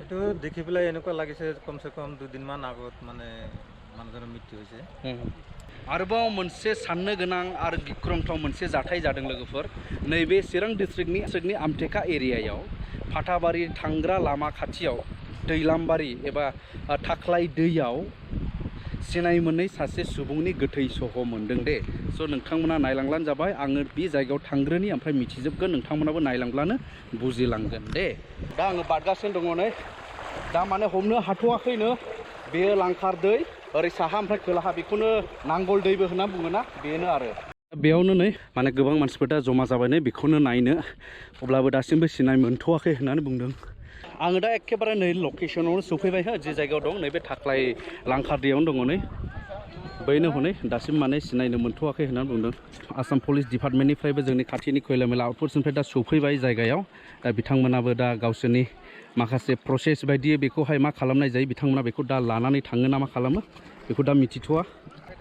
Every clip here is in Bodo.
এইটো দেখি পেলাই এনেকুৱা লাগিছে কমসে কম 2 দিনমান আগত মানে মানুহজনৰ মৃত্যু হৈছে। आरोबाव मोनसे साननो गोनां आरो गिख्रंथाव मोनसे जाथाय जादों लोगोफोर नैबे चिरां डिस्ट्रिक्टनि आमटेका एरियायाव फाथाबारि थांग्रा लामा खाथियाव दैलामबारि एबा थाख्लाय दैयाव सिनाय मोनै सासे सुबुंनि गोथै सह मोनदों दे। स' नोंथांमोना नायलांब्लानो जाबाय आङो बे जायगायाव थांग्रोनि ओमफ्राय मिथिजोबगोन नोंथांमोनाबो नायलांब्लानो बुजिलांगोन दे। दा आङो बारगासिनो दङ नै दा माने हमनो हाथ'वाखैनो बेयो लांखार दै ओरै साहा ओमफ्राय खोलाहा बेखौनो नांगल दैबो होनना बुङोना बेनो आरो बेयावनो नै माने गोबां मानसिफोर दा जमा जाबाय नै बेखौनो नायनो अब्लाबो दासिमबो सिनाय मोनथ'वाखै होननानै बुंदों। आङो दा एखेबारे नै लकेसनावनो सफैबाय हो जे जायगायाव दं नैबे थाख्लाय लांखार दैयावनो दङ नै बैनो हनै दासिम माने सिनायनो मोनथ'वाखै होननानै बुंदों। आसाम पुलिस डिपार्टमेन्टनिफ्रायबो जोंनि खाथिनि खैलामैला आउटपस्टनिफ्राय दा सफैबाय जायगायाव दा बिथांमोनाबो दा गावसोरनि माखासे प्रसेस बायदियै बेखौहाय मा खालामनाय जायो बिथांमोना बेखौ दा लानानै थाङो ना मा खालामो बेखौ दा मिथिथ'वा।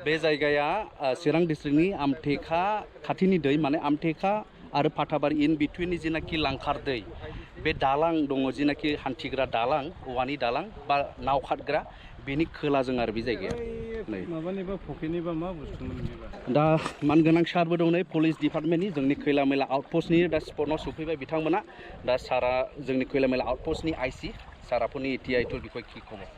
बे जायगाया चिरां डिस्ट्रिक्टनि आमटेका खाथिनि दै माने आमटेका आरो फाथाबारि इन बिटुइननि जिनाखि लांखार दै बे दालां दङ जिनाखि हान्थिग्रा दालां औवानि दालां बा नाव खारग्रा बेनि खोलाजों आरो बे जायगाया नै माबानिबा फुख्रिनिबा मा बुस्थुमोन बेबा दा मानगोनां सारबो दं नै पुलिस डिपार्टमेन्टनि जोंनि खैलामैला आउटपस्टनि दा स्पटआव सफैबाय बिथांमोना दा सारा जोंनि खैलामैला आउटपस्टनि आइसि साराफोरनि इटिआइটোर बिखय কি খবর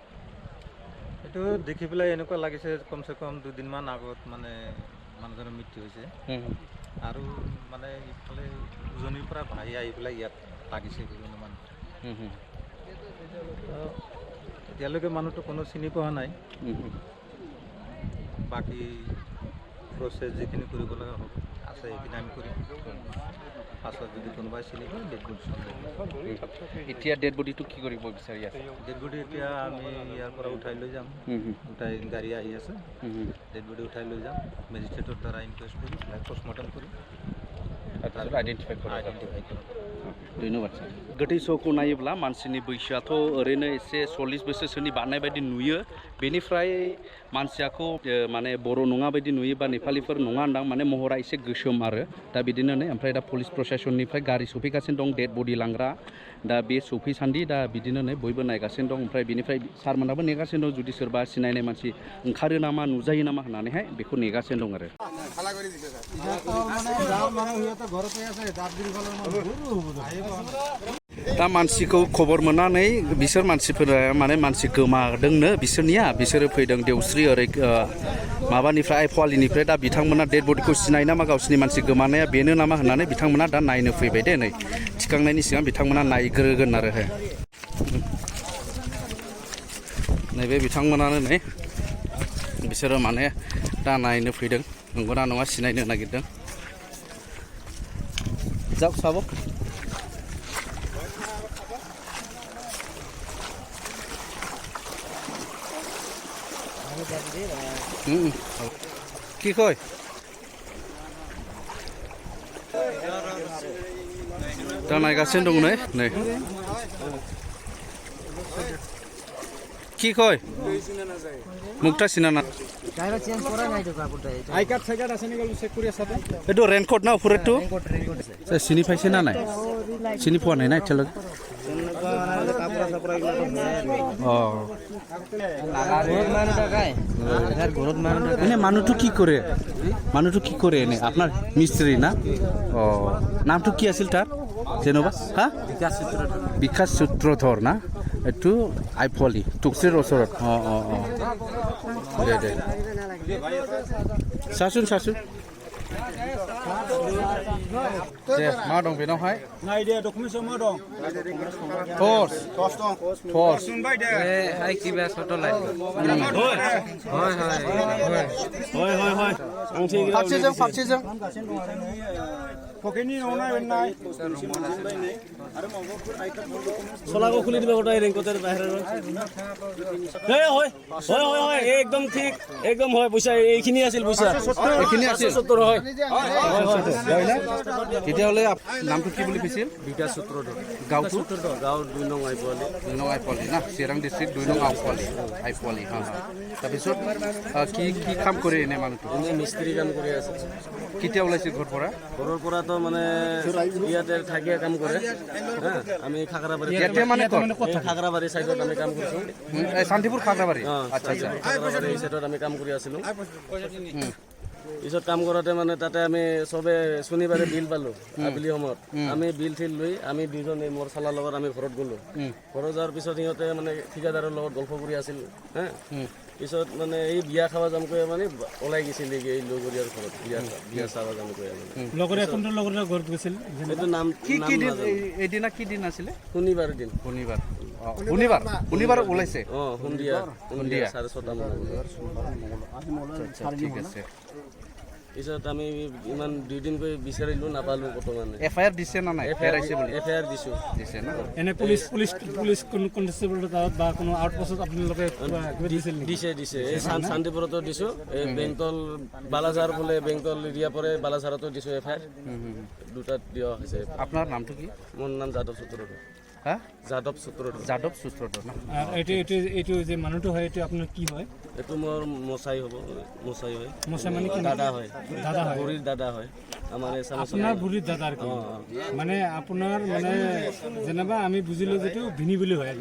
এইটো দেখি পেলাই এনেকুৱা লাগিছে কমসে কম 2 দিনমান আগত মানে মানুহজনৰ মৃত্যু হৈছে আৰু মানে ইফালে উজনিৰ পৰা ভাই আহি পেলাই ইয়াত লাগিছে বিভিন্ন মানুহ এতিয়ালৈকে মানুহটো কোনো চিনি পোৱা নাই বাকি প্ৰসেস যিখিনি কৰিব লগা আছে সেইখিনি আমি কৰিম পাছত যদি কোনোবাই চিনি পায় ডেড বডি এতিয়া ডেড বডিটো কি কৰিব বিচাৰি আছে ডেড বডি এতিয়া আমি ইয়াৰ পৰা উঠাই লৈ যাম উঠাই গাড়ী আহি আছে ডেড বডি উঠাই লৈ যাম মেজিষ্ট্ৰেটৰ দ্বাৰা ইনকুৱেষ্ট কৰি পষ্টমৰ্টেম কৰি आइडेन्टिफाइ धन्यबाद गोथै सहखौ नायोब्ला मानसिनि बैसोआथ' ओरैनो एसे 40 बोसोरसोनि बारनाय बायदि नुयो बेनिफ्राय मानसियाखौ माने बर' नङा बायदि नुयो बा नेपालिफोर नङा होनदां माने महरा एसे गोसोम आरो दा बिदिनो नै ओमफ्राय दा पुलिस प्रशासननिफ्राय गारि सफैगासिनो दं डेड बडि लांग्रा दा बे सफैसान्दि दा बिदिनो नै बयबो नायगासिनो दं ओमफ्राय बिनिफ्राय सारमोनाबो नेगासिनो दं जुदि सोरबा सिनायनाय मानसि ओंखारो नामा नुजायो नामा होननानैहाय बेखौ नेगासिनो दं आरो दा मानसिखौ खबर मोननानै बिसोर मानसिफोरा माने मानसि गोमादोंनो बिसोरो फैदों देवस्रि ओरै माबानिफ्राय आइफवालिनिफ्राय दा बिथांमोना डेड बडिखौ सिनाय नामा गावसिनि मानसि गोमानाया बेनो नामा होननानै बिथांमोना दा नायनो फैबाय दे नै थिखांनायनि सिगां बिथांमोना नायग्रोगोन आरो नैबे बिथांमोनानो नै बिसोरो माने दा नायनो फैदों नंगौना नङा सिनायनो नागिरदों जाओ साबो কি কয় दा नायगासिनो दं नै কি কয় মুখটা চিনা না ড্রাইভার চেঞ্জ করা নাই তো কাপড়টা আই কার্ড সাইকার্ড আছে নিগল চেক কৰি আছে এইটো ৰেইনকোট না ওপৰটো রেইনকোট আছে চিনি পাইছে না নাই চিনি পোৱা নাই না এতিয়ালৈকে কাপড় সাপড় অ ঘৰত মানুহ টাকাই আর ঘৰত মানুহ টাকাই এনে মানুহটো কি কৰে এনে আপোনাৰ মিস্ত্ৰী না অ নামটো কি আছিল তাৰ যেনবা হা বিকাশ সূত্ৰধৰ না এইটো আইফলি টুকচিৰ ওচৰত দে চাচোন दे मा दं बेनावहाय नायदे डकुमेन्टआव मा दं टर्च सुनबाय दे ए हाय किबा फटो लाइ হয় फारसेजों पकेटनि न'नाय बेननाय आरो माबाफोर आइकार्ड सलाखौ खुलि দিবা গোটাই ৰেইনকোটেৰ বাহিৰৰ হয় একদম ঠিক একদম হয় পইচা এইখিনি আছিল পইচা এইখিনি আছিল 70 হয় তেতিয়াহ'লে নামটো কি বুলি কৈছিল বিকাশ সূত্ৰধৰ গাঁওটো গাঁও 2 নং আইফলি না চিৰাং ডিষ্ট্ৰিক্ট 2 নং আইফলি তাৰপিছত কি কাম কৰে এনে মানুহটো মিস্ত্ৰী কাম কৰি আছে কেতিয়া ওলাইছিল ঘৰৰ পৰা মূলত মানে ইয়াতে থাকিয়ে কাম কৰে আমি খাগৰাবাৰী ইয়াতে মানে খাগৰাবাৰী সাইডত আমি কাম কৰিছো শান্তিপুৰ খাগৰাবাৰী আচ্ছা আচ্ছা খাগৰাবাৰী সাইডত আমি কাম কৰি আছিলো পিছত কাম কৰোঁতে মানে তাতে আমি চবে শনিবাৰে বিল পালোঁ আবেলি সময়ত আমি বিল ঠিল লৈ আমি দুজন এই মোৰ চালাৰ লগত আমি ঘৰত গ'লোঁ ঘৰত যোৱাৰ পিছত সিহঁতে মানে ঠিকাদাৰৰ লগত গল্প কৰি আছিল হা পিছত মানে এই বিয়া খাব যাম কৈ মানে ওলাই গৈছিল এই লগৰীয়াৰ ঘৰত বিয়া চাব যাম কৈ লগৰীয়া কোনটো লগৰীয়া ঘৰত গৈছিল এইটো নাম কি দিন এইদিনা কি দিন আছিলে শনিবাৰ দিন শনিবাৰ ওলাইছে সন্ধিয়া 6:30 মান ঠিক আছে পিছত আমি ইমান 2 দিন কৈ বিচাৰিলোঁ নাপালোঁ বৰ্তমানে এফআইআৰ দিছে না নাই এফআইআৰ আছে বুলি এফআইআৰ দিছোঁ দিছে না এনে পুলিচ কনষ্টেবল বা কোনো আউটপোষ্টত আপোনালোকে দিছিল দিছে এই শান্তিপুৰতো দিছোঁ এই বেংকল বালাঝাৰ বোলে বেংকল এৰিয়া পৰে বালাঝাৰতো দিছোঁ এফআইআৰ দুটাত দিয়া হৈছে আপোনাৰ নামটো কি মোৰ নাম যাদৱ সূত্ৰধৰ যাদৱ সূত্ৰধৰ এইটো যে মানুহটো হয় এইটো আপোনাৰ কি হয় এইটো মোৰ মচাই হয় মচাই মানে কি দাদা হয় বুঢ়ীৰ দাদা হয় আমাৰ আপোনাৰ বুঢ়ীৰ দাদাৰ কি মানে আপোনাৰ মানে যেনিবা আমি বুজিলোঁ যেটো ভিনি বুলি হয়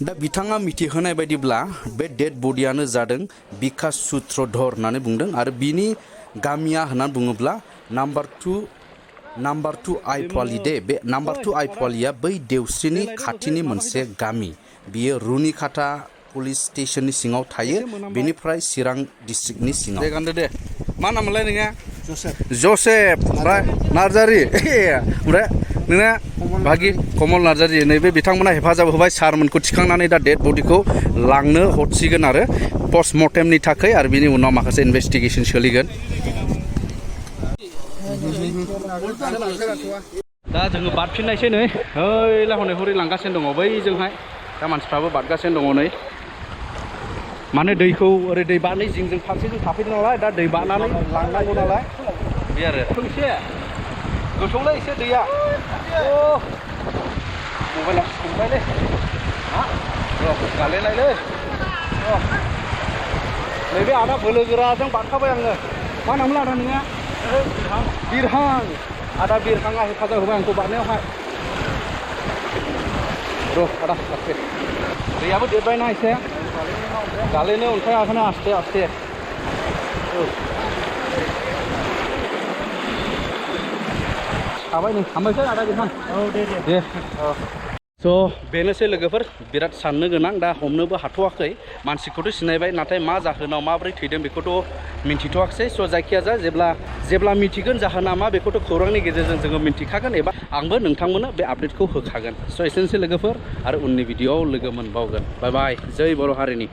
दा बिथाङा मिथिहोनाय बायदिब्ला बे डेड बडियानो जादों बिकास सूत्रधर होननानै बुंदों आरो बिनि गामिया होननानै बुङोब्ला नाम्बार 2 आइफवालि दे बे नाम्बार 2 आइफवालिया बै देवस्रिनि खाथिनि मोनसे गामि बियो रुनिखाता पुलिस स्टेशननि सिङाव थायो बेनिफ्राय चिरां डिस्ट्रिक्टनि सिङाव दे गान्दो दे मा नामलाय नोङा जसेफ ओमफ्राय नार्जारि ओमफ्राय नोङा भागि कमल नार्जारि नैबे बिथांमोना हेफाजाब होबाय सारमोनखौ थिखांनानै दा डेड बडिखौ लांनो हरसिगोन आरो पस्टमर्टेमनि थाखाय आरो बिनि उनाव माखासे इनभेस्टिगेसन सोलिगोन दा जोङो बारफिननायसै नै ओइला हनै हरै लांगासिनो दङ बैजोंहाय दा मानसिफ्राबो बारगासिनो दङ नै माने दैखौ ओरै दै बारनै जिंजों फारसेजों थाफैदों नालाय दा दै बारनानै लांनांगौ नालाय बे आरो एसे गोथौलै एसे दैया मबाइला संबायलै गालेनायलै नैबे आदा बोलो गोराजों बारखाबाय आङो मा नामला आदा नोंहा बिरहां आदा बिरहांआ हेफाजाब होबाय आंखौ बारनायावहाय र' आदा आस्ते दैयाबो देरबायना एसे गालेनो अन्थाइ आखानो आस्ते आस्ते थाबाय नै थांबायसै आदा बिरहां दे स' बेनोसै लोगोफोर बिराद साननो गोनां दा हमनोबो हाथ'वाखै मानसिखौथ' सिनायबाय नाथाय मा जाहोनाव माबोरै थैदों बेखौथ' मिन्थिथ'वाखै स' जायखिजाया जेब्ला मिथिगोन जाहोना मा बेखौथ' खौरांनि गेजेरजों जोङो मिन्थिखागोन एबा आंबो नोंथांमोननो बे आपडेटखौ होखागोन स' एसेनोसै लोगोफोर आरो उननि भिडिअ'आव लोगो मोनबावगोन बाय बाय जै बर' हारिनि